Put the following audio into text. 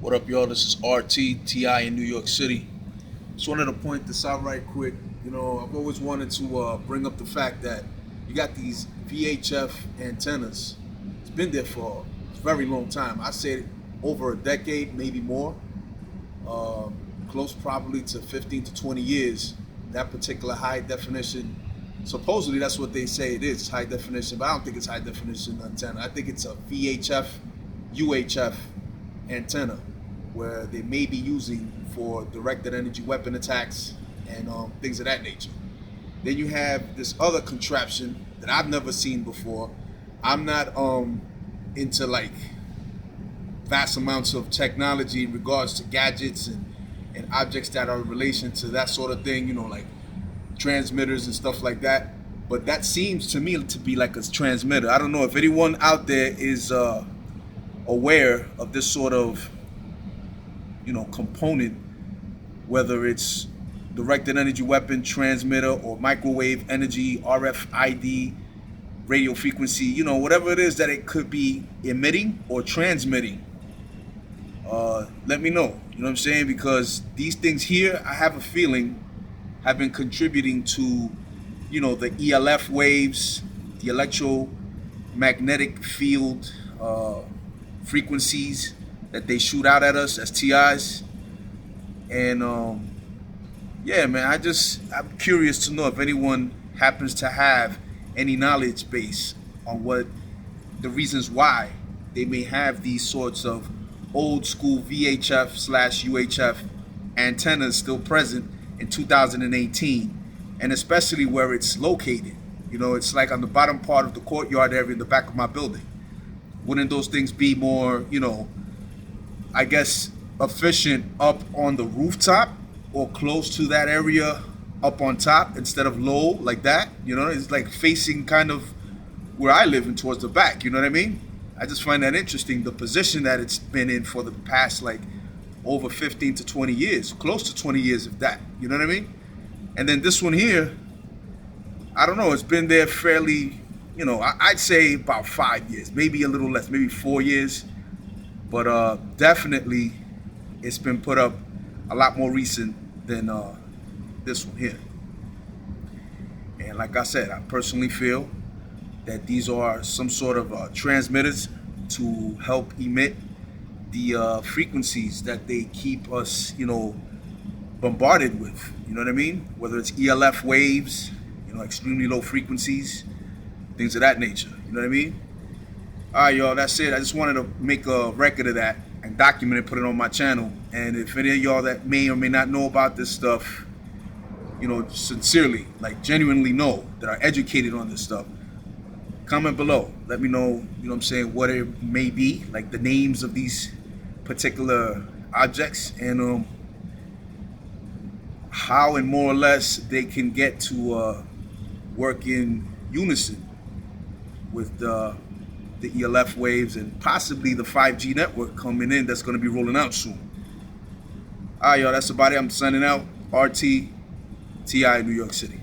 What up, y'all? This is RT, TI in New York City. Just wanted to point this out right quick. I've always wanted to bring up the fact that you got these VHF antennas. It's been there for a very long time. I say over a decade, maybe more. Close probably to 15 to 20 years. That particular high definition, supposedly that's what they say it is, high definition, but I don't think it's high definition antenna. I think it's a VHF, UHF antenna, where they may be using for directed energy weapon attacks and things of that nature. Then you have this other contraption that I've never seen before. I'm not into like vast amounts of technology in regards to gadgets and objects that are in relation to that sort of thing, like transmitters and stuff like that. But that seems to me to be like a transmitter. I don't know if anyone out there is aware of this sort of component, whether it's directed energy weapon transmitter or microwave energy, RFID, radio frequency, whatever it is that it could be emitting or transmitting. Let me know, what I'm saying? Because these things here, I have a feeling, have been contributing to, the ELF waves, the electromagnetic field frequencies that they shoot out at us as TIs. And yeah, man, I'm curious to know if anyone happens to have any knowledge base on what the reasons why they may have these sorts of old school VHF/UHF antennas still present in 2018, and especially where it's located. It's like on the bottom part of the courtyard area in the back of my building. Wouldn't those things be more, I guess, efficient up on the rooftop or close to that area up on top instead of low like that? It's like facing kind of where I live and towards the back, you know what I mean? I just find that interesting, the position that it's been in for the past like over 15 to 20 years, close to 20 years of that, you know what I mean? And then this one here, I don't know, it's been there fairly, I'd say about 5 years, maybe a little less, maybe 4 years. But definitely it's been put up a lot more recent than this one here. And like I said, I personally feel that these are some sort of transmitters to help emit the frequencies that they keep us, bombarded with. You know what I mean? Whether it's ELF waves, extremely low frequencies, things of that nature. You know what I mean? All right, y'all, that's it. I just wanted to make a record of that and document it, put it on my channel. And if any of y'all that may or may not know about this stuff, sincerely, like genuinely know, that are educated on this stuff, comment below. Let me know, what I'm saying, what it may be, like the names of these particular objects, and how and more or less they can get to work in unison with the ELF waves and possibly the 5G network coming in that's going to be rolling out soon. All right, y'all, that's about it. I'm signing out. RT, TI, New York City.